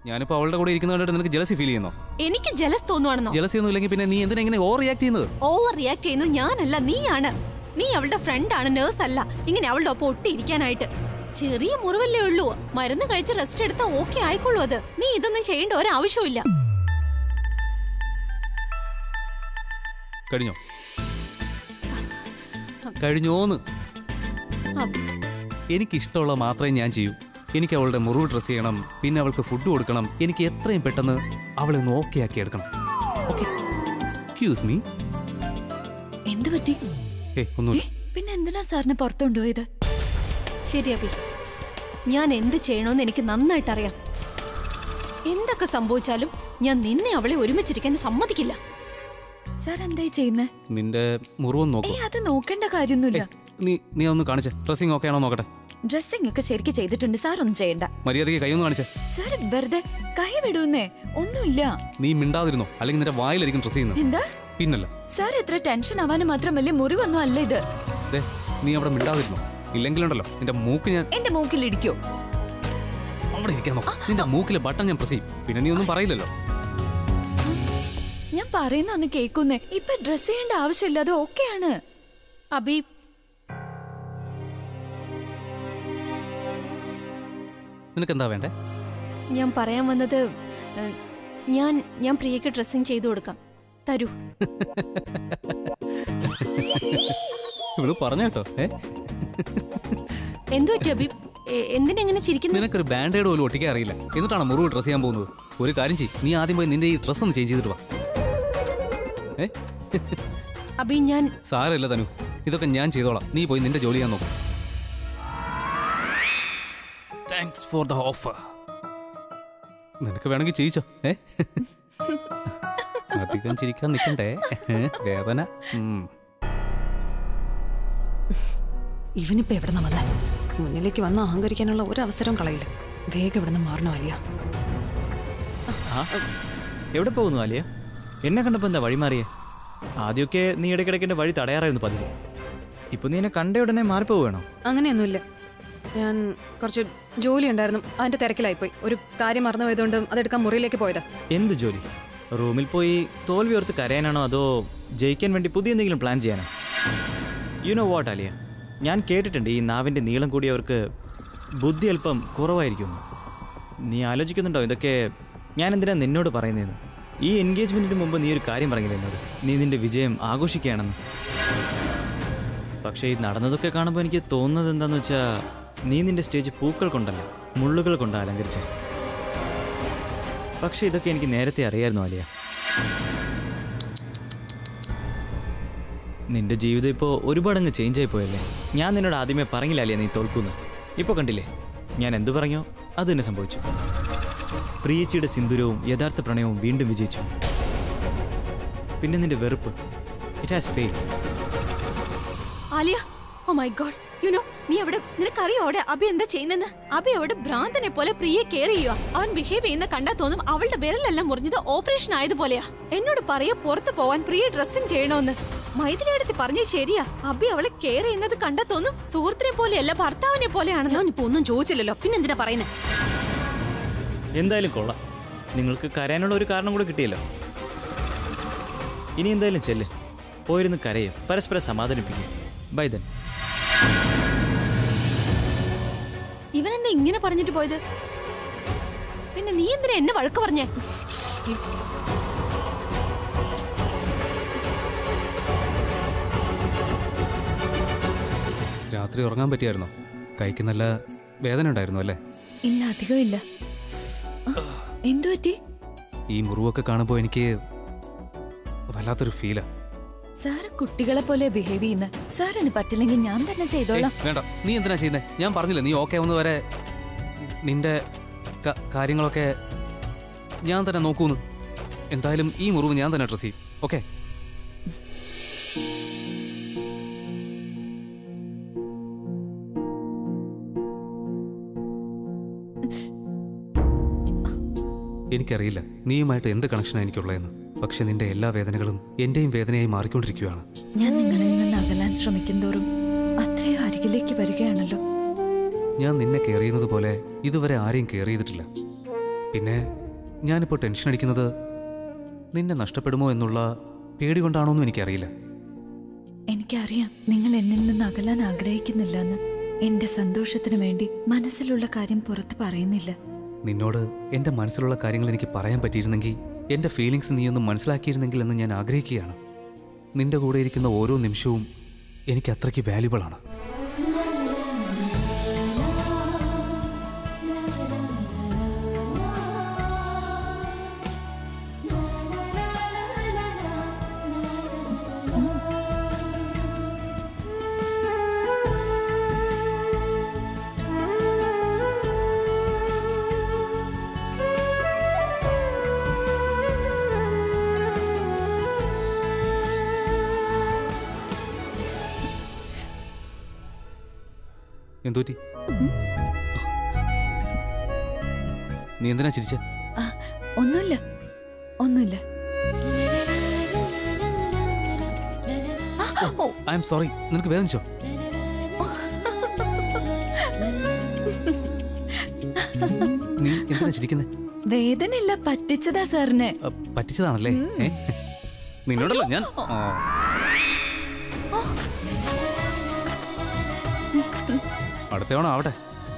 ഞാനിപ്പോ അവളുടെ കൂടെ ഇരിക്കുന്നതുകൊണ്ട് നിനക്ക് ജലസി ഫീൽ ചെയ്യുന്നോ? എനിക്ക് ജലസ് തോന്നുവാണെന്നോ? ജലസി ഒന്നും ഇല്ലെങ്കിൽ പിന്നെ നീ എന്തിനാ ഇങ്ങനെ ഓവർ റിയാക്ട് ചെയ്യുന്നത്? ഓവർ റിയാക്ട് ചെയ്യുന്നത് ഞാനല്ല, നീയാണ്. നീ അവളുടെ ഫ്രണ്ടാണ്, നേഴ്സ് അല്ല. ഇങ്ങനെ അവളുടെ ഒപ്പം ഒട്ടിയിരിക്കാനായിട്ട്. ചെറിയ മുറിവല്ലേ ഉള്ളൂ, മരുന്ന് കഴിച്ച് റെസ്റ്റ് എടുത്താൽ ഓക്കെ ആയിക്കോളൂ. അത് നീ ഇതൊന്നും ചെയ്യേണ്ട ഒരാവശ്യമില്ല. കഴിഞ്ഞോ? കഴിഞ്ഞോന്ന്? എനിക്കിഷ്ടമുള്ള മാത്രമേ ഞാൻ ചെയ്യൂ. എനിക്ക് അവളുടെ മുറിവ് ഡ്രസ് ചെയ്യണം, പിന്നെ അവൾക്ക് ഫുഡ് കൊടുക്കണം. എനിക്ക് എത്രയും പെട്ടെന്ന് അവളെ ഒന്ന് ഓക്കെ ആക്കി എടുക്കണം. Excuse me. എന്ത് പറ്റി? ഒന്നുമില്ല. പിന്നെ എന്തിനാ സാറിനെ പുറത്തു കൊണ്ടുപോയത്? ശരി അബി, ഞാൻ എന്ത് ചെയ്യണമെന്ന് എനിക്ക് നന്നായിട്ട് അറിയാം. എന്തൊക്കെ സംഭവിച്ചാലും ഞാൻ നിന്നെ അവളെ ഒരുമിച്ചിരിക്കാൻ സമ്മതിക്കില്ല. സാർ എന്തായി ചെയ്യുന്നേ? നിന്റെ മുറിവ് നോക്കൂ. അത് നോക്കേണ്ട കാര്യമൊന്നുമില്ല. നീ ഒന്ന് കാണിച്ചേ. ഡ്രസ്സിംഗ് ഓക്കെ ആണോ നോക്കട്ടെ. ഡ്രസ്സിംഗ് ഒക്കെ ശരിക്കും ചെയ്തിട്ടുണ്ട്. സാർ ഒന്നും ചെയ്യണ്ട. മര്യാദയ്ക്ക് കൈ ഒന്ന് കാണിച്ചേ. സാർ വെറുതെ കൈ വിടുന്നേ, ഒന്നുമില്ല. നീ മിണ്ടാതിരുന്നോ, അല്ലെങ്കിൽ നിന്റെ വായിലായിരിക്കും ഡ്രസ് ചെയ്യുന്നത്. എന്താ? പിന്നല്ല. സാർ എത്ര ടെൻഷൻ ആവാനും മാത്രമല്ലേ, മുറിവൊന്നും അല്ല ഇത്. നീ അവിടെ മിണ്ടാതിരുന്നോ, ഇല്ലെങ്കിലുണ്ടല്ലോ നിന്റെ മൂക്ക് ഞാൻ. എന്റെ മൂക്കിൽ ഇടിക്കോ? അവിടെ ഇരിക്കാന്നോ? നിന്റെ മൂക്കിലെ ബട്ടൺ ഞാൻ പ്രസ് ചെയ്യും. പിന്നെ നീ ഒന്നും പറയില്ലല്ലോ. ഞാൻ പറയുന്ന ഒന്ന് കേൾക്കുന്നേ. ഇപ്പൊ ഡ്രസ് ചെയ്യേണ്ട ആവശ്യമില്ല, അത് ഓക്കെയാണ്. അബി, നിനക്കെന്താ വേണ്ടേ? ഞാൻ പറയാൻ വന്നത്, ഞാൻ പ്രിയക്ക് ഡ്രസ്സിങ് ചെയ്തു കൊടുക്കാം. തരൂ. ഇവള് പറഞ്ഞേട്ടോ. എന്തു പറ്റി അബി? എന്തിനെങ്ങനെ ചിരിക്കുന്നു? നിനക്കൊരു ബാൻഡേഡ് പോലും ഒട്ടിക്കാൻ അറിയില്ല, എന്നിട്ടാണ് മുറിവ് ഡ്രസ് ചെയ്യാൻ പോകുന്നത്. ഒരു കാര്യം ചെയ്യ്, നീ ആദ്യം പോയി നിന്റെ ഈ ഡ്രസ് ഒന്ന് ചേഞ്ച് ചെയ്തിട്ട് വാ. അബി, ഞാൻ സാരമില്ല തനു, ഇതൊക്കെ ഞാൻ ചെയ്തോളാം. നീ പോയി നിന്റെ ജോലി ചെയ്യാൻ നോക്കും. Thanks for the offer. നിനക്ക് വേണമെങ്കിൽ ചെയ്യിച്ചോ. അധികം ചിരിക്കാൻ നിൽക്കണ്ടേ, വേദന. ഇവനിപ്പോ എവിടെന്നാ വന്നേ? മുന്നിലേക്ക് വന്ന് അഹങ്കരിക്കാനുള്ള ഒരു അവസരം കളയില്ല. വേഗം ഇവിടുന്ന് മാറണോ അലിയ? എവിടെ പോകുന്നു അലിയ? എന്നെ കണ്ടപ്പോ എന്താ വഴി മാറിയേ? ആദ്യമൊക്കെ നീ ഇടയ്ക്കിടയ്ക്ക് എന്റെ വഴി തടയാറായിരുന്നു പതിവ്. ഇപ്പൊ നീ എന്നെ കണ്ട ഉടനെ മാറിപ്പോവുകയാണോ? അങ്ങനെയൊന്നുമില്ല. ഞാൻ കുറച്ച് ജോലി ഉണ്ടായിരുന്നു, അതിന്റെ തിരക്കിലായിപ്പോയി. ഒരു കാര്യം മറന്നു പോയതുകൊണ്ട് അതെടുക്കാൻ മുറിയിലേക്ക് പോയതാ. എന്ത് ജോലി? റൂമിൽ പോയി തോൽവി ഓർത്ത് കരയാനാണോ, അതോ ജയിക്കാൻ വേണ്ടി പുതിയ എന്തെങ്കിലും പ്ലാൻ ചെയ്യാനോ? യു നോ വാട്ട് അലിയ, ഞാൻ കേട്ടിട്ടുണ്ട് ഈ നാവിൻ്റെ നീളം കൂടിയവർക്ക് ബുദ്ധി അല്പം കുറവായിരിക്കുമെന്ന്. നീ ആലോചിക്കുന്നുണ്ടോ ഇതൊക്കെ ഞാൻ എന്തിനാ നിന്നോട് പറയുന്നതെന്ന്? ഈ എൻഗേജ്മെൻറ്റിന് മുമ്പ് നീ ഒരു കാര്യം പറഞ്ഞില്ല എന്നോട്, നീ നിൻ്റെ വിജയം ആഘോഷിക്കുകയാണെന്ന്. പക്ഷേ ഈ നടന്നതൊക്കെ കാണുമ്പോൾ എനിക്ക് തോന്നുന്നത് എന്താണെന്ന് വെച്ചാൽ, നീ നിൻ്റെ സ്റ്റേജ് പൂക്കൾ കൊണ്ടല്ല മുള്ളുകൾ കൊണ്ടാണ് അലങ്കരിച്ചത്. പക്ഷേ ഇതൊക്കെ എനിക്ക് നേരത്തെ അറിയായിരുന്നു അലിയ. നിന്റെ ജീവിതം ഇപ്പോൾ ഒരുപാടങ്ങ് ചേഞ്ച് ആയി പോയല്ലേ. ഞാൻ നിന്നോട് ആദ്യമേ പറഞ്ഞില്ല അലിയ നീ തോൽക്കുന്നു. ഇപ്പോൾ കണ്ടില്ലേ, ഞാൻ എന്തു പറഞ്ഞോ അത് തന്നെ സംഭവിച്ചു. പ്രിയച്ചിയുടെ സിന്ദൂരവും യഥാർത്ഥ പ്രണയവും വീണ്ടും വിജയിച്ചു. പിന്നെ നിന്റെ വെറുപ്പ്, it has failed. Alia, oh my god, you know, നീ അവിടെ, നിനക്കറിയോ അവിടെ അബി എന്താ ചെയ്യുന്നെന്ന്? അബി അവിടെ ഭ്രാന്തനെ പോലെ പ്രിയെ കെയർ ചെയ്യുക. അവൻ ബിഹേവ് ചെയ്യുന്ന കണ്ടാ തോന്നും അവളുടെ വിരലെല്ലാം മുറിഞ്ഞത് ഓപ്പറേഷൻ ആയതുപോലെയാ. എന്നോട് പറയാ പുറത്ത് പോവാൻ പ്രിയെ ഡ്രസ്സിങ് ചെയ്യണമെന്ന്. മൈഥിലിയടുത്ത് പറഞ്ഞ ശരിയാ. അബി അവളെ കെയർ ചെയ്യുന്നത് കണ്ടാ തോന്നും സുഹൃത്തിനെ പോലെയല്ല ഭർത്താവിനെ പോലെയാണ്. ഞാനിപ്പോ ഒന്നും ചോദിച്ചില്ലല്ലോ, പിന്നെന്തിനാ പറയുന്നേ? എന്തായാലും കൊള്ളാം, നിങ്ങൾക്ക് കരയാനുള്ള ഒരു കാരണം കൂടെ കിട്ടിയല്ലോ. ഇനി എന്തായാലും ചെല്ല്, പോയിരുന്ന് കരയും, പരസ്പരം സമാധാനിപ്പിക്കും. By then. ഇവനെന്താ ഇങ്ങനെ പറഞ്ഞിട്ട് പോയത്? പിന്നെ നീ എന്തിനാ എന്നെ വഴക്ക് പറഞ്ഞേ? രാത്രി ഉറങ്ങാൻ പറ്റിയായിരുന്നോ? കൈക്ക് നല്ല വേദന ഉണ്ടായിരുന്നു അല്ലേ? ഇല്ല, അധികം ഇല്ല. എന്തു പറ്റി? ഈ മുറിവൊക്കെ കാണുമ്പോൾ എനിക്ക് വല്ലാത്തൊരു ഫീലാ. സാറ് കുട്ടികളെ പോലെ ബിഹേവ് ചെയ്യുന്ന. സാറിന് പറ്റില്ലെങ്കിൽ ഞാൻ തന്നെ ചെയ്തോളാം. വേണ്ട, നീ എന്തിനാ ചെയ്യുന്നേ? ഞാൻ പറഞ്ഞില്ല, നീ ഓക്കെ ആവുന്ന വരെ നിന്റെ കാര്യങ്ങളൊക്കെ ഞാൻ തന്നെ നോക്കൂന്ന്. എന്തായാലും ഈ മുറിവ് ഞാൻ തന്നെ ഡ്രസ് ചെയ്യും. ഓക്കെ? എനിക്കറിയില്ല നീയുമായിട്ട് എന്ത് കണക്ഷനാണ് എനിക്കുള്ളതെന്ന്. പക്ഷെ നിന്റെ എല്ലാ വേദനകളും എന്റെയും വേദനയായി മാറിക്കൊണ്ടിരിക്കുകയാണ്. ഞാൻ നിങ്ങളിൽ നിന്ന് അകലാൻ ശ്രമിക്കും തോറും അത്രയും അരികിലേക്ക് വരികയാണല്ലോ. ഞാൻ നിന്നെ കെയർ ചെയ്യുന്നത് പോലെ ഇതുവരെ ആരെയും കെയർ ചെയ്തിട്ടില്ല. പിന്നെ ഞാനിപ്പോൾ ടെൻഷൻ അടിക്കുന്നത് നിന്നെ നഷ്ടപ്പെടുമോ എന്നുള്ള പേടി കൊണ്ടാണോന്നും എനിക്കറിയില്ല. എനിക്കറിയാം നിങ്ങൾ എന്നിൽ നിന്ന് അകലാൻ ആഗ്രഹിക്കുന്നില്ലെന്ന്. എന്റെ സന്തോഷത്തിന് വേണ്ടി മനസ്സിലുള്ള കാര്യം പുറത്ത് പറയുന്നില്ല. നിന്നോട് എൻ്റെ മനസ്സിലുള്ള കാര്യങ്ങൾ എനിക്ക് പറയാൻ പറ്റിയിരുന്നെങ്കിൽ, എൻ്റെ ഫീലിങ്സ് നീ ഒന്ന് മനസ്സിലാക്കിയിരുന്നെങ്കിൽ എന്ന് ഞാൻ ആഗ്രഹിക്കുകയാണ്. നിന്റെ കൂടെ ഇരിക്കുന്ന ഓരോ നിമിഷവും എനിക്ക് അത്രയ്ക്ക് വാല്യുബിളാണ്. എന്തോറ്റി? നീ എന്തിനാ ചിരിച്ച? ഒന്നുമില്ല ഒന്നുമില്ല. I am sorry. നിനക്ക് വേദനിച്ചോ? നീ എന്തിനാ ചിരിക്കുന്നേ? വേദനയില്ല, പറ്റിച്ചതാ സാറിനെ. പറ്റിച്ചതാണല്ലേ? നിന്നോടല്ലോ ഞാൻ. അടുത്ത തവണ ആവട്ടെ,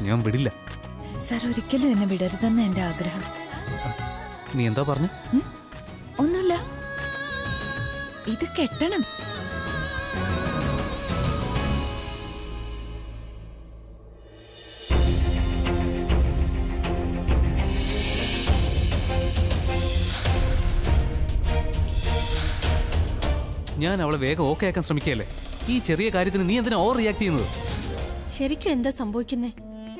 ഞാൻ വിടില്ല. സാർ ഒരിക്കലും എന്നെ വിടരുതെന്ന് എന്റെ ആഗ്രഹം. നീ എന്താ പറഞ്ഞു? ഒന്നുമില്ല. ഇത് കെട്ടണം. ഞാൻ അവളെ വേഗം ഓക്കെ ആക്കാൻ ശ്രമിക്കുകയല്ലേ. ഈ ചെറിയ കാര്യത്തിന് നീ എന്തിനാ ഓവർ റിയാക്ട് ചെയ്യുന്നത്? ശരിക്കും എന്താ സംഭവിക്കുന്നേ?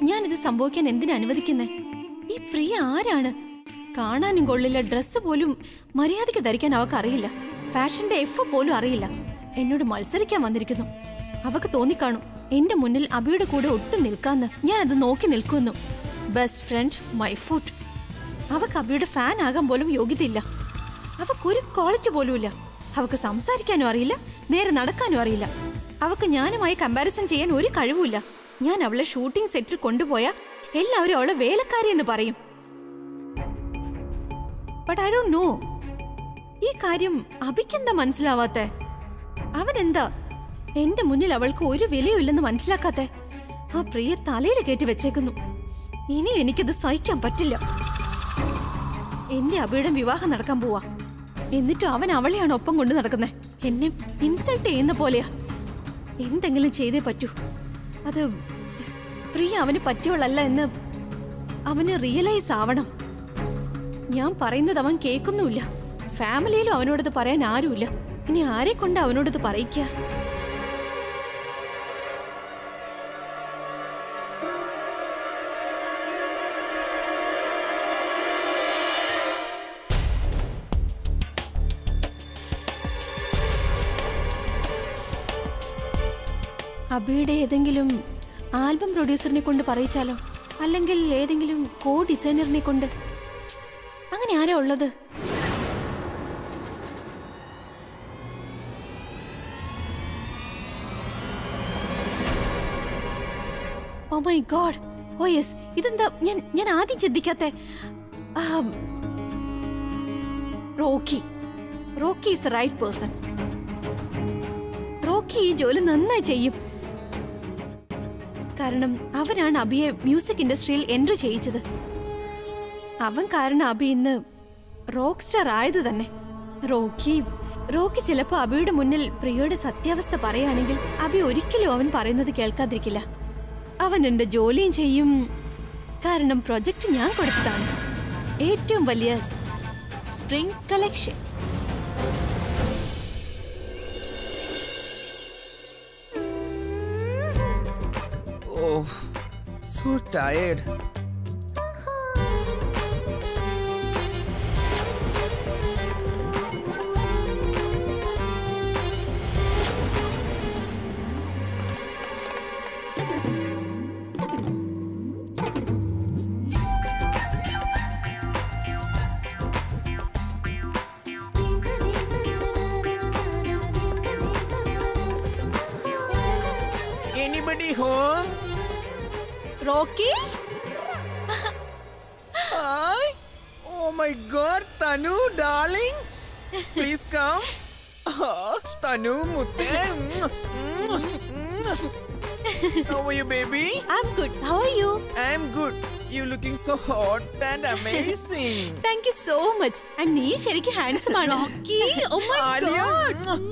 ഞാനിത് സംഭവിക്കാൻ എന്തിനാ അനുവദിക്കുന്നേ? ഈ പ്രിയ ആരാണ്? കാണാനും കൊള്ളില്ല, ഡ്രസ്സ് പോലും മര്യാദയ്ക്ക് ധരിക്കാൻ അവൾക്ക് അറിയില്ല, ഫാഷന്റെ എഫ് പോലും അറിയില്ല. എന്നോട് മത്സരിക്കാൻ വന്നിരിക്കുന്നു. അവക്ക് തോന്നിക്കാണും എന്റെ മുന്നിൽ അബിയുടെ കൂടെ ഒട്ടും നിൽക്കാന്ന്. ഞാൻ അത് നോക്കി നിൽക്കുന്നു. Best friend my food. അവക്ക് അബിയുടെ ഫാൻ ആകാൻ പോലും യോഗ്യതയില്ല. അവക്കൊരു ക്വാളിറ്റി പോലുമില്ല. അവക്ക് സംസാരിക്കാനും അറിയില്ല, നേരെ നടക്കാനും അറിയില്ല. അവക്ക് ഞാനുമായി കമ്പാരിസൺ ചെയ്യാൻ ഒരു കഴിവുമില്ല. ഞാൻ അവളെ ഷൂട്ടിംഗ് സെറ്റിൽ കൊണ്ടുപോയാൽ എല്ലാവരും അവളെ വേലക്കാരി എന്ന് പറയും. ബട്ട് ഐ ഡോണ്ട് നോ, ഈ കാര്യം അബിക്കെന്താ മനസ്സിലാവാത്തെ? അവനെന്താ എന്റെ മുന്നിൽ അവൾക്ക് ഒരു വിലയുമില്ലെന്ന് മനസ്സിലാക്കാത്തെ? ആ പ്രിയ തലയിൽ കയറ്റി വെച്ചേക്കുന്നു. ഇനിയും എനിക്കത് സഹിക്കാൻ പറ്റില്ല. എന്റെ അബിയുടെ വിവാഹം നടക്കാൻ പോവാ. എന്നിട്ടും അവൻ അവളെയാണ് ഒപ്പം കൊണ്ട് നടക്കുന്നത്. എന്നെ ഇൻസൾട്ട് ചെയ്യുന്ന പോലെയാ. എന്തെങ്കിലും ചെയ്തേ പറ്റൂ. അത് പ്രിയ അവന് പറ്റിയവളല്ല എന്ന് അവന് റിയലൈസ് ആവണം. ഞാൻ പറയുന്നത് അവൻ കേൾക്കുന്നുമില്ല. ഫാമിലിയിലും അവനോടത് പറയാൻ ആരുമില്ല. ഇനി ആരെ കൊണ്ട് അവനോടത് പറയിക്ക? അബിയുടെ ഏതെങ്കിലും ആൽബം പ്രൊഡ്യൂസറിനെ കൊണ്ട് പറയിച്ചാലോ? അല്ലെങ്കിൽ ഏതെങ്കിലും കോ ഡിസൈനറിനെ കൊണ്ട്? അങ്ങനെ ആരാ ഉള്ളത്? Oh my god. Oh yes, ഇതെന്താ ഞാൻ ആദ്യം ചിന്തിക്കാത്തെ? Rocky is the right person. Rocky ഈ ജോലി നന്നായി ചെയ്യും. കാരണം അവനാണ് അബിയെ മ്യൂസിക് ഇൻഡസ്ട്രിയിൽ എൻട്രി ചെയ്യിച്ചത്. അവൻ കാരണം അബി ഇന്ന് റോക്ക് സ്റ്റാർ ആയത് തന്നെ. റോക്കി ചിലപ്പോ അബിയുടെ മുന്നിൽ പ്രിയയുടെ സത്യാവസ്ഥ പറയുകയാണെങ്കിൽ അബി ഒരിക്കലും അവൻ പറയുന്നത് കേൾക്കാതിരിക്കില്ല. അവൻ എന്റെ ജോലിയും ചെയ്യും. കാരണം പ്രൊജക്ട് ഞാൻ കൊടുത്തതാണ്. ഏറ്റവും വലിയ spring collection. Oh, so tired. Anybody home? Rocky, Hi. my God, Tanu, darling. Please come. Oh, Tanu, mutte. How are you, baby? I'm good. How are you? I'm good. You looking so hot and amazing. Thank you so much. And നീ ശരിക്കും handsome ആണ്. Rocky, oh my Alia. God.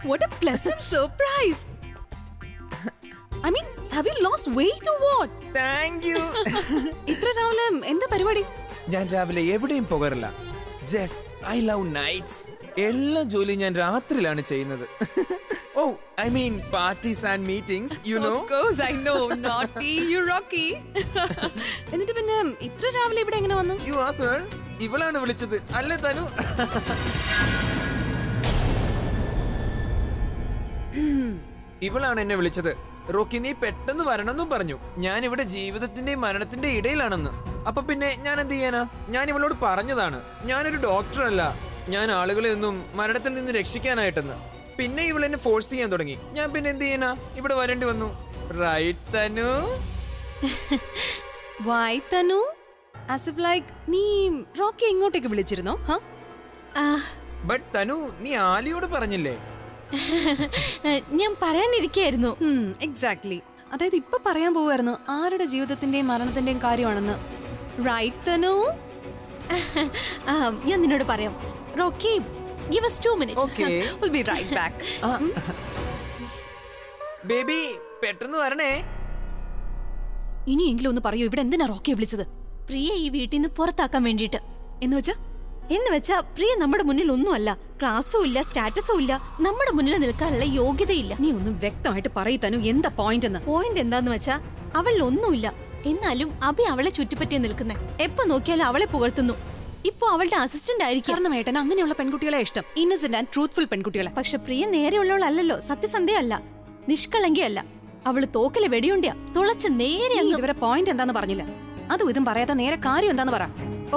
What a pleasant surprise. I mean, have you lost weight or what? Thank you. ഇത്ര രാവിലെ എന്താ പരിപാടി? ഞാൻ രാവിലെ എവിടെയും പോകാറില്ല. Just I love nights. എല്ലാ ജോലിയും ഞാൻ രാത്രിയിലാണ് ചെയ്യുന്നത്. Oh, I mean parties and meetings, you know. Of course I know. Naughty, you Rocky. എന്നിട്ട് പിന്നെ ഇത്ര രാവിലെ ഇവിടെ എങ്ങനെ വന്നു? You ask her. ഇവളാണ് വിളിച്ചത്. അല്ലേ തനു? ഇവളാണ് എന്നെ വിളിച്ചത്. റോക്കി നീ പെട്ടെന്ന് വരണമെന്നും പറഞ്ഞു. ഞാൻ ഇവിടെ ജീവിതത്തിന്റെയും മരണത്തിന്റെ ഇടയിലാണെന്ന്. അപ്പൊ പിന്നെ ഞാൻ എന്ത് ചെയ്യാനാ? ഞാൻ ഇവളോട് പറഞ്ഞതാണ് ഞാനൊരു ഡോക്ടറല്ല, ഞാൻ ആളുകളെ ഒന്നും മരണത്തിൽ നിന്ന് രക്ഷിക്കാനായിട്ടെന്ന്. പിന്നെ ഇവൾ എന്നെ ഫോഴ്സ് ചെയ്യാൻ തുടങ്ങി. ഞാൻ പിന്നെ എന്ത് ചെയ്യാനാ? ഇവിടെ വരേണ്ടി വന്നു. Right Tanu? Why Tanu? As if like നീ റോക്കി ഇങ്ങോട്ടേക്ക് വിളിച്ചിരുന്നോ? ബട്ട് തനു നീ ആലിയോട് പറഞ്ഞില്ലേ? ഞാൻ പറയാനിരിക്കായിരുന്നു. എക്സാക്ട്ലി. അതായത് ഇപ്പൊ പറയാൻ പോവായിരുന്നു ആരുടെ ജീവിതത്തിന്റെയും മരണത്തിന്റെയും കാര്യമാണെന്ന്. റൈറ്റ് തനു? ഞാൻ നിന്നോട് പറയാം. Rocky, give us 2 minutes. Okay. We'll be right back. Baby പെട്ടെന്ന് വരണേ. ഇനിയെങ്കിലും ഒന്ന് പറയൂ, ഇവിടെ എന്തിനാ റോക്കിയെ വിളിച്ചത്? പ്രിയ ഈ വീട്ടിൽ നിന്ന് പുറത്താക്കാൻ വേണ്ടിട്ട്. എന്ന് വെച്ചാ പ്രിയ നമ്മുടെ മുന്നിൽ ഒന്നുമല്ല. ക്ലാസ്സും ഇല്ല, സ്റ്റാറ്റസും ഇല്ല, നമ്മുടെ മുന്നിൽ നിൽക്കാനുള്ള യോഗ്യതയില്ല. നീ ഒന്ന് വ്യക്തമായിട്ട് പറയൂ തനു, എന്താ പോയിന്റ് എന്ന്. പോയിന്റ് എന്താന്ന് വെച്ചാ അവളിൽ ഒന്നുമില്ല. എന്നാലും അഭി അവളെ ചുറ്റിപ്പറ്റിയ നിൽക്കുന്നേ. എപ്പോ നോക്കിയാലും അവളെ പുകഴ്ത്തുന്നു. ഇപ്പൊ അവളുടെ അസിസ്റ്റന്റ് ആയിരിക്കും. കാരണം ഏട്ടൻ അങ്ങനെയുള്ള പെൺകുട്ടികളെ ഇഷ്ടം, ഇന്നസെന്റ് ആൻഡ് ട്രൂത്ത്ഫുൾ പെൺകുട്ടികളെ. പക്ഷെ പ്രിയ നേരെയുള്ളവളല്ലോ, സത്യസന്ധയല്ല, നിഷ്കളങ്കിയല്ല. അവള് തോക്കിലെ വെടിയുണ്ടിയാ, തുളച്ച് നേരെ. ഇതുവരെ പോയിന്റ് എന്താന്ന് പറഞ്ഞില്ല. അതും ഇതും പറയാതെ നേരെ കാര്യം എന്താന്ന് പറ.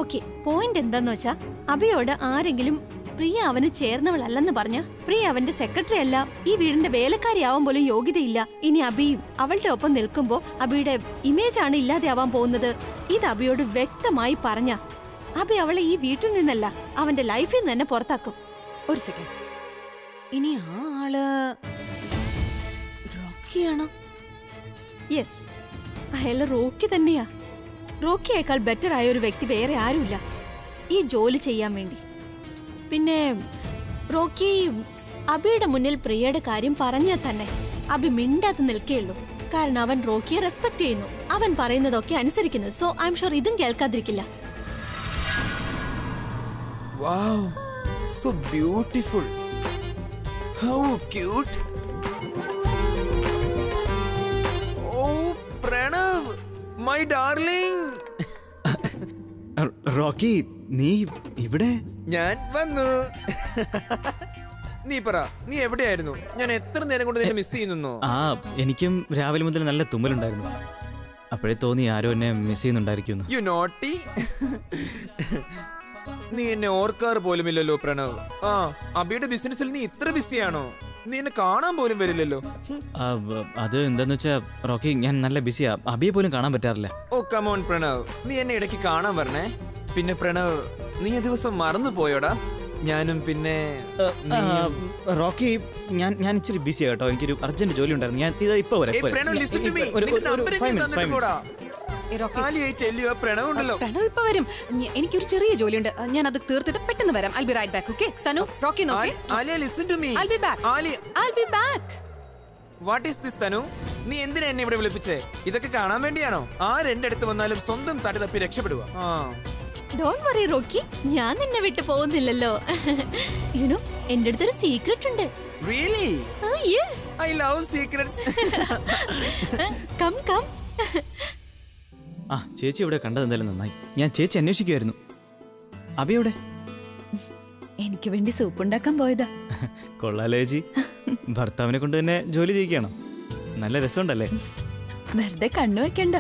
ഓക്കെ, പോയിന്റ് എന്താന്ന് വെച്ചാ അഭിയോട് ആരെങ്കിലും പ്രിയ അവന് ചേർന്നവളല്ലെന്ന് പറഞ്ഞ പ്രിയ അവന്റെ സെക്രട്ടറി അല്ല, ഈ വീടിന്റെ വേലക്കാരിയാവാൻ പോലും യോഗ്യതയില്ല. ഇനി അഭിയും അവളുടെ ഒപ്പം നിൽക്കുമ്പോ അഭിയുടെ ഇമേജ് ആണ് ഇല്ലാതെയാവാൻ പോകുന്നത്. ഇത് അഭിയോട് വ്യക്തമായി പറഞ്ഞ അഭി അവളെ ഈ വീട്ടിൽ നിന്നല്ല, അവന്റെ ലൈഫിൽ നിന്ന് തന്നെ പുറത്താക്കും. ഒരു സെക്കൻഡ്, ഇനി ആ ആള് റോക്കിയാണോ? യെസ്, അയാൾ റോക്കി തന്നെയാ. റോക്കിയേക്കാൾ ബെറ്റർ ആയ ഒരു വ്യക്തി വേറെ ആരുമില്ല ഈ ജോലി ചെയ്യാൻ വേണ്ടി. പിന്നെ റോക്കി അബിയുടെ മുന്നിൽ പ്രിയയുടെ കാര്യം പറഞ്ഞാൽ തന്നെ അബി മിണ്ടാത്ത് നിൽക്കേയുള്ളൂ. കാരണം അവൻ റോക്കിയെ റെസ്പെക്ട് ചെയ്യുന്നു, അവൻ പറയുന്നതൊക്കെ അനുസരിക്കുന്നു. സോ ഐ എം ഷുവർ ഇതും കേൾക്കാതിരിക്കില്ല. Wow, so beautiful. How cute. Oh, Pranav, my darling. Rocky, നീ ഇവിടെ? ഞാൻ വന്നു. നീ പറ, നീ എവിടെയായിരുന്നു? ഞാൻ എത്ര നേരം കൊണ്ട് നിന്നെ മിസ് ചെയ്യുന്നു. എനിക്കും രാവിലെ മുതൽ നല്ല തുമ്മലുണ്ടായിരുന്നു. അപ്പോഴേ തോന്നി ആരോ എന്നെ മിസ് ചെയ്യുന്നുണ്ടായിരിക്കുന്നു. You naughty. നീ എന്നെ ഓർക്കാറ് പോലുമില്ലല്ലോ പ്രണവ്. അബിയുടെ ബിസിനസ്സിൽ നീ ഇത്ര ബിസിയാണോ? നീ എന്നെ കാണാൻ പോലും വരില്ലല്ലോ. അത് എന്താന്ന് വെച്ചാ റോക്കി, ഞാൻ നല്ല ബിസിയാ, അബിയെ പോലും കാണാൻ പറ്റാറില്ല. ഓ കമോൺ പ്രണവ്, നീ എന്നെ ഇടയ്ക്ക് കാണാൻ വരണേ. പിന്നെ പ്രണവ്, നീ ആ ദിവസം മറന്നു പോയോടാ? ഞാനും പിന്നെ റോക്കി, ഞാൻ ഇച്ചിരി ബിസിയാ കേട്ടോ. എനിക്കൊരു അർജന്റ് ജോലി ഉണ്ടായിരുന്നു. ഞാൻ ഇതാ ഇപ്പൊ വരാം. പ്രണവ് ഇപ്പൊ വരും. എനിക്കൊരു ചെറിയ ജോലിയുണ്ട്, ഞാൻ അത് തീർത്തിട്ട് പെട്ടെന്ന് വരാം. I'll be right back, okay? Tanu, Rocky നോക്കി. Alia, listen to me. I'll be back. I'll be back. What is this, തനു? നീ എന്തിനാ എന്നെ ഇവിടെ വിളിപ്പിച്ചേ? ഇതൊക്കെ കാണാൻ വേണ്ടിയാണോ? ആരെടുത്ത് വന്നാലും സ്വന്തം തടി തപ്പി രക്ഷപ്പെടുക. ഡോണ്ട് വറി റോക്കി, ഞാൻ നിന്നെ വിട്ടു പോകുന്നില്ലല്ലോ. യുനോ, എന്റെ അടുത്തൊരു സീക്രട്ട് ഉണ്ട്. Really? Yes. I love secrets. Come. ചേച്ചി ഇവിടെ കണ്ടത് എന്തായാലും നന്നായി. ഞാൻ ചേച്ചി അന്വേഷിക്കുമായിരുന്നു. അബിയുടെ എനിക്ക് വേണ്ടി സൂപ്പ് ഉണ്ടാക്കാൻ പോയതാ. കൊള്ളാലോ ചേച്ചി, ഭർത്താവിനെ കൊണ്ട് തന്നെ ജോലി ചെയ്യിക്കണം. നല്ല രസമുണ്ടല്ലേ? വെറുതെ കണ്ണു വെക്കണ്ട.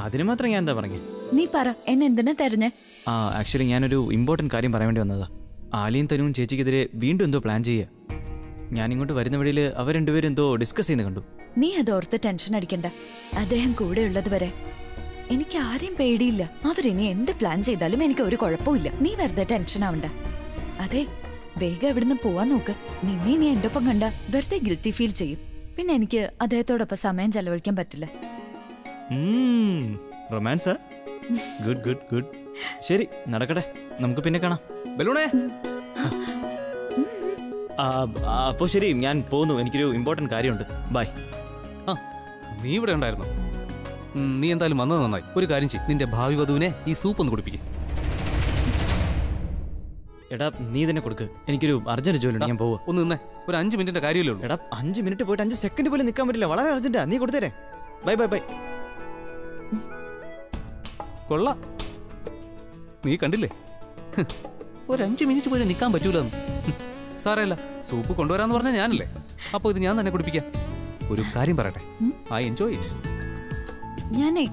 അതിന് മാത്രം ഞാൻ എന്താ പറഞ്ഞേ? നീ പറ, എന്നെ എന്തിനാ തെരഞ്ഞേ? ആക്ച്വലി ഞാനൊരു ഇമ്പോർട്ടൻറ്റ് കാര്യം പറയാൻ വേണ്ടി വന്നതാ. ആലിയും തനുവും ചേച്ചിക്കെതിരെ വീണ്ടും എന്തോ പ്ലാൻ ചെയ്യുക. ഞാനിങ്ങോട്ട് വരുന്ന വഴിയിൽ അവർ രണ്ടുപേരും എന്തോ ഡിസ്കസ് ചെയ്യുന്ന കണ്ടു. നീ അതോർത്ത് ടെൻഷൻ അടിക്കണ്ട. അദ്ദേഹം കൂടെ ഉള്ളത് വരെ എനിക്ക് ആരെയും പേടിയില്ല. അവരിനി എന്ത് പ്ലാൻ ചെയ്താലും എനിക്ക് ഒരു കുഴപ്പമില്ല. നീ വെറുതെ ടെൻഷൻ ആവണ്ട. അതെ, വേഗം എവിടുന്ന് പോവാൻ നോക്ക്. നിന്നെ നീ എന്റെ ഒപ്പം കണ്ട വെറുതെ ഗിൽറ്റി ഫീൽ ചെയ്യും. പിന്നെ എനിക്ക് അദ്ദേഹത്തോടൊപ്പം സമയം ചെലവഴിക്കാൻ പറ്റില്ല. റൊമാൻസാ? Good good good. ശരി, നടക്കട്ടെ, നമുക്ക് പിന്നെ കാണാം. ബലൂണേ, അപ്പോൾ ശരി, ഞാൻ പോകുന്നു. എനിക്കൊരു ഇമ്പോർട്ടൻറ്റ് കാര്യമുണ്ട്. ബൈ. ആ നീ ഇവിടെ ഉണ്ടായിരുന്നു. നീ എന്തായാലും വന്നത് നന്നായി. ഒരു കാര്യം ചെയ്യ്, നിന്റെ ഭാവി വധുവിനെ ഈ സൂപ്പ് ഒന്ന് കുടിപ്പിക്കും. എടാ, നീ തന്നെ കൊടുക്ക്. എനിക്കൊരു അർജന്റ് ജോലിയുണ്ട്, ഞാൻ പോവാ. ഒന്ന് നിന്നേ, ഒരു 5 മിനിറ്റിന്റെ കാര്യമല്ലേ ഉള്ളൂ. എടാ, 5 മിനിറ്റ് പോയിട്ട് 5 സെക്കൻഡ് പോലും നിൽക്കാൻ പറ്റില്ല. വളരെ അർജന്റാ. നീ കൊടുത്തേരെ. Bye bye bye. കൊള്ളാം, നീ കണ്ടില്ലേ, ഒരു 5 മിനിറ്റ് പോലും നിൽക്കാൻ പറ്റൂലെന്ന്. സാരല്ല, സൂപ്പ് കൊണ്ടുവരാന്ന് പറഞ്ഞാൽ ഞാനല്ലേ, അപ്പോൾ ഇത് ഞാൻ തന്നെ കുടിപ്പിക്കാം. ഒരു കാര്യം പറയട്ടെ, ഐ എൻജോയ് ഇറ്റ്. ഞാനേ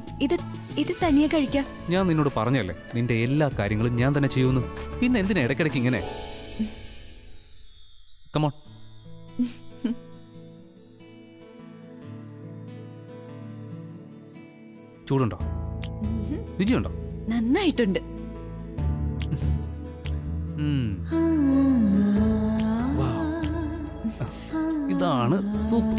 ഇത് തനിയെ കഴിക്കാം. ഞാൻ നിന്നോട് പറഞ്ഞല്ലേ, നിന്റെ എല്ലാ കാര്യങ്ങളും ഞാൻ തന്നെ ചെയ്യുന്നു. പിന്നെ എന്തിനാ ഇടയ്ക്കിടയ്ക്ക് ഇങ്ങനെ? കമോൺ. ചൂടുണ്ടോ? രുചിയുണ്ടോ? നന്നായിട്ടുണ്ട്. ഇതാണ് സൂപ്പ്.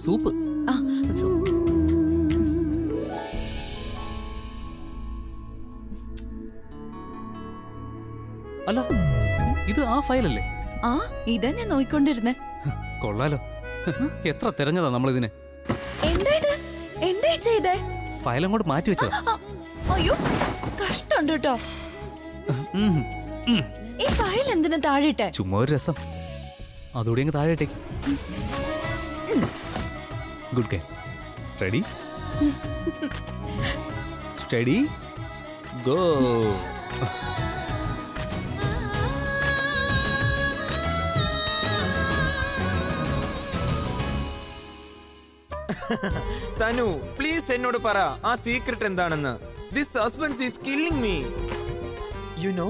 സൂപ്പ്. അല്ല, ഇത് ആ ഫയലല്ലേ? ആ, ഇതാ ഞാൻ നോയിക്കൊണ്ടിരുന്നേ. കൊള്ളാലോ, എത്ര തെരഞ്ഞതാ നമ്മളിതിനെ. എന്താ ചെയ്തേ? ഫയൽ അങ്ങോട്ട് മാറ്റി വെച്ചതാ. അയ്യോ, കഷ്ടമുണ്ട് കേട്ടോ. ഈ ഫയൽ എന്തിനാ താഴെട്ടെ? ചുമ്മാ ഒരു രസം, അതോടെ അങ്ങ് താഴെ ഇട്ടേക്ക്. ഗുഡ് ഗേ. Ready, steady, go. Tanu, please എന്നോട് പറ, ആ സീക്രട്ട് എന്താണെന്ന്. This suspense is killing me. You know,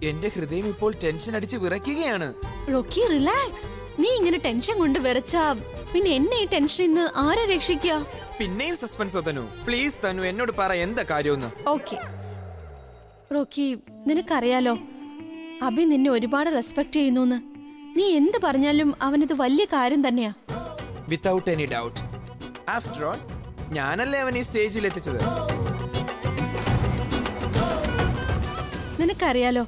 എന്റെ ഹൃദയം ഇപ്പോൾ ടെൻഷൻ അടിച്ച് വിറയ്ക്കുകയാണ്. Rocky, relax. നീ ഇങ്ങനെ ടെൻഷൻ കൊണ്ട് വിറച്ചാ പിന്നെ എന്നെ ഈ ടെൻഷനിൽ നിന്ന് ആരെ രക്ഷിക്കുക? പിന്നെയും സസ്പെൻസോ തനു? പ്ലീസ് തനു, എന്നോട് പറ എന്താ കാര്യമെന്ന്. ഓക്കെ റോക്കി, നിനക്കറിയാലോ അഭി നിന്നെ ഒരുപാട് റെസ്പെക്ട് ചെയ്യുന്നു. നീ എന്ത് പറഞ്ഞാലും അവനത് വലിയ കാര്യം തന്നെയാ. Without any doubt. After all, ഞാനല്ലേ അവൻ ഈ സ്റ്റേജിൽ എത്തിച്ചത്. നിനക്കറിയാലോ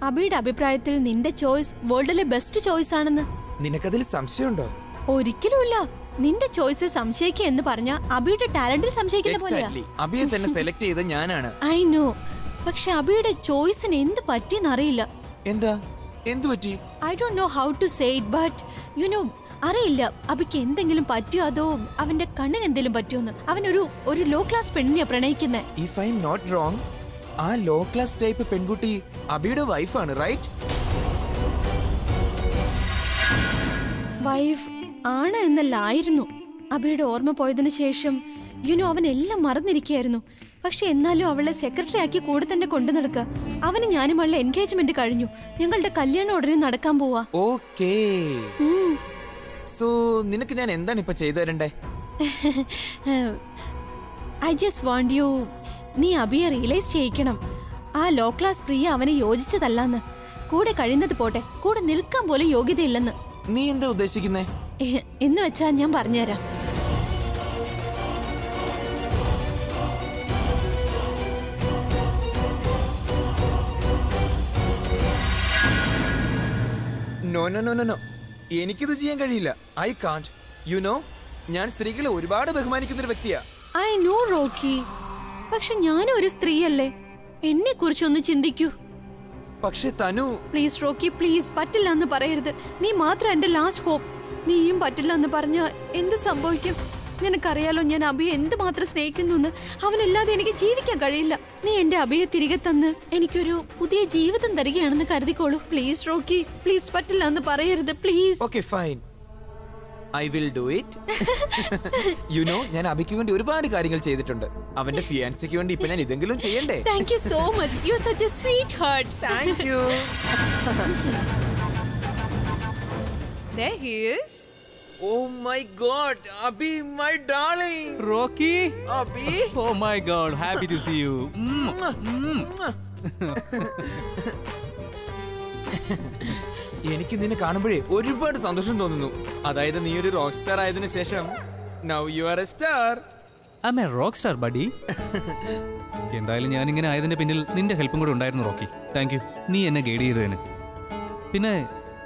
അഭിയുടെ അഭിപ്രായത്തിൽ നിന്റെ ചോയ്സ് വേൾഡിലെ ബെസ്റ്റ് ചോയ്സ് ആണെന്ന്. നിനക്കതിൽ സംശയമുണ്ടോ? ഒരിക്കലുമില്ല. നിന്റെ ചോയ്സിൽ സംശയിക്കുക എന്ന് പറഞ്ഞാ അഭിയുടെ ടാലന്റിൽ സംശയിക്കുന്ന പോലെയാ. അഭിയെ തന്നെ സെലക്ട് ചെയ്ത ഞാനാണ്. ഐ നോ, പക്ഷെ അഭിയുടെ ചോയ്സിന് എന്ത് പറ്റിയെന്ന് അറിയില്ല. എന്താ? എന്തു പറ്റി? I don't know how to say it, but you know, അറിയില്ല അഭിക്ക് എന്തെങ്കിലും പറ്റിയോ അതോ അവന്റെ കണ്ണിന് എന്തെങ്കിലും പറ്റിയോന്ന്. അവനൊരു ലോ ക്ലാസ് പെണ്ണിനെയാ പ്രണയിക്കുന്നത്. If I am not wrong, ആ ലോ ക്ലാസ് ടൈപ്പ് പെൺകുട്ടി അഭിയുടെ വൈഫാണ്, റൈറ്റ്? വൈഫ് ആണ് എന്നല്ലായിരുന്നു. അഭിയുടെ ഓർമ്മ പോയതിനു ശേഷം യുനോ അവൻ എല്ലാം മറന്നിരിക്കുകയായിരുന്നു. പക്ഷെ എന്നാലും അവളെ സെക്രട്ടറി ആക്കി കൂടെ തന്നെ കൊണ്ടു നടക്കുക. അവന് ഞാനുമുള്ള എൻഗേജ്മെന്റ് കഴിഞ്ഞു. ഞങ്ങളുടെ കല്യാണം ഉടനെ നടക്കാൻ പോവാ. ഓക്കേ, സോ നിനക്ക് ഞാൻ എന്താണ് ഇപ്പൊ ചെയ്തു തരണ്ടേ? ഐ ജസ്റ്റ് വാണ്ട് യു, നീ അഭിയെ റിയലൈസ് ചെയ്യിക്കണം ആ ലോ ക്ലാസ് പ്രിയ അവനെ യോജിച്ചതല്ലാന്ന്. കൂടെ കഴിയുന്നത് പോട്ടെ, കൂടെ നിൽക്കാൻ പോലും യോഗ്യതയില്ലെന്ന്. നീ എന്താ ഉദ്ദേശിക്കുന്നേ? എന്ന് വെച്ചാ ഞാൻ പറഞ്ഞുതരാം. No no no no no, എനിക്കിത് ചെയ്യാൻ കഴിയില്ല. I can't. യു നോ, ഞാൻ സ്ത്രീകളെ ഒരുപാട് ബഹുമാനിക്കുന്ന ഒരു വ്യക്തിയാ. ഐ നോ റോക്കി, പക്ഷെ ഞാനും ഒരു സ്ത്രീയല്ലേ. എന്നെ കുറിച്ചൊന്ന് ചിന്തിക്കൂ. പക്ഷെ തനു, പ്ലീസ് റോക്കി, പ്ലീസ്, പറ്റില്ല എന്ന് പറയരുത്. നീ മാത്രം എന്റെ ലാസ്റ്റ് ഹോപ്പ്. നീയും പറ്റില്ല എന്ന് പറഞ്ഞാ എന്ത് സംഭവിക്കും? നിനക്കറിയാലോ ഞാൻ അഭിയെ എന്തുമാത്രം സ്നേഹിക്കുന്നു. അവനില്ലാതെ എനിക്ക് ജീവിക്കാൻ കഴിയില്ല. നീ എന്റെ അഭിയെ തിരികെ തന്ന് എനിക്കൊരു പുതിയ ജീവിതം തരികയാണെന്ന് കരുതിക്കോളൂ. പ്ലീസ് റോക്കി, പ്ലീസ്, പറ്റില്ല എന്ന് പറയരുത്, please. Okay fine. I will do it. You know ഞാൻ അഭിക്ക് വേണ്ടി ഒരുപാട് കാര്യങ്ങൾ ചെയ്തിട്ടുണ്ട്. അവന്റെ ഫിയാൻസിക്ക് വേണ്ടി ഇപ്പൊ ഞാൻ ഇതെങ്കിലും ചെയ്യണ്ടേ? Thank you so much. You are such A sweet heart. Thank you. There he is. Oh my god, Abhi, my darling. Rocky, Abhi. oh my god, happy to see you. എനിക്ക് നിന്നെ കാണുമ്പോഴേ ഒരുപാട് സന്തോഷം തോന്നുന്നു. അതായത് നീ ഒരു റോക്ക് സ്റ്റാർ ആയതിനു ശേഷം now you are a star. I'm a rock star, buddy. എന്തായാലും ഞാൻ ഇങ്ങനെ ആയതിന്റെ പിന്നിൽ നിന്റെ ഹെൽപ്പും കൂടെ ഉണ്ടായിരുന്നു റോക്കി. താങ്ക് യു, നീ എന്നെ ഗൈഡ് ചെയ്തതിന്. പിന്നെ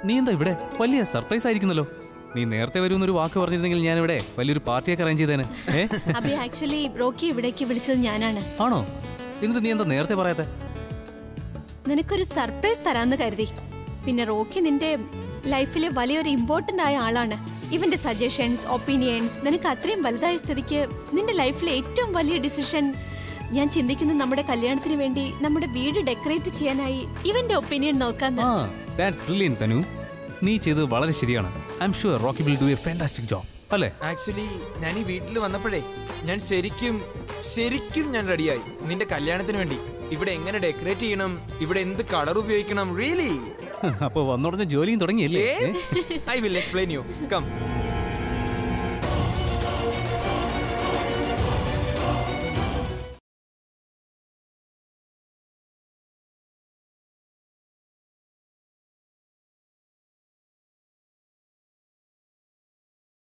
നീ എന്താ ഇവിടെ? വലിയ സർപ്രൈസ് ആയിരിക്കുന്നല്ലോ. നീ നേരത്തെ വരുമെന്നൊരു വാക്ക് പറഞ്ഞിരുന്നെങ്കിൽ ഞാൻ ഇവിടെ വലിയൊരു പാർട്ടിയൊക്കെ അറേഞ്ച് ചെയ്തേനെ. അബി, ആക്ച്വലി റോക്കി ഇവിടേക്ക് വിളിച്ചത് ഞാനാണ്. ആണോ? എന്നിട്ട് നീ എന്താ നേരത്തെ പറയാത്തെ? നിനക്കൊരു സർപ്രൈസ് തരാന്ന് കരുതി. പിന്നെ റോക്കി നിന്റെ ലൈഫിലെ വലിയൊരു ഇമ്പോർട്ടന്റ് ആയ ആളാണ്. ഇവന്റെ സജഷൻസ്, ഒപ്പീനിയൻസ് നിനക്ക് അത്രയും വലുതായ സ്ഥിതിക്ക് നിന്റെ ലൈഫിലെ ഏറ്റവും വലിയ ഡിസിഷൻ ഞാൻ ചിന്തിക്കുന്നത് നമ്മുടെ കല്യാണത്തിന് വേണ്ടി നമ്മുടെ വീട് ഡെക്കറേറ്റ് ചെയ്യാനായി ഇവന്റെ ഒപ്പീനിയൻ നോക്കാൻ. That's brilliant, തനു. നീ ചെയ്തത് വളരെ ശരിയാണ്. I'm sure Rocky will do a fantastic job. അല്ലേ? ആക്ച്വലി ഞാൻ ഈ വീട്ടിൽ വന്നപ്പോഴേ ഞാൻ ശരിക്കും ഞാൻ റെഡിയായി നിന്റെ കല്യാണത്തിന് വേണ്ടി. ഇവിടെ എങ്ങനെ ഡെക്കറേറ്റ് ചെയ്യണം, ഇവിടെ എന്ത് കളർ ഉപയോഗിക്കണം, റിയലി. അപ്പൊ വന്നുടനെ ജോലിയും തുടങ്ങിയല്ലേ? I will explain you. Come.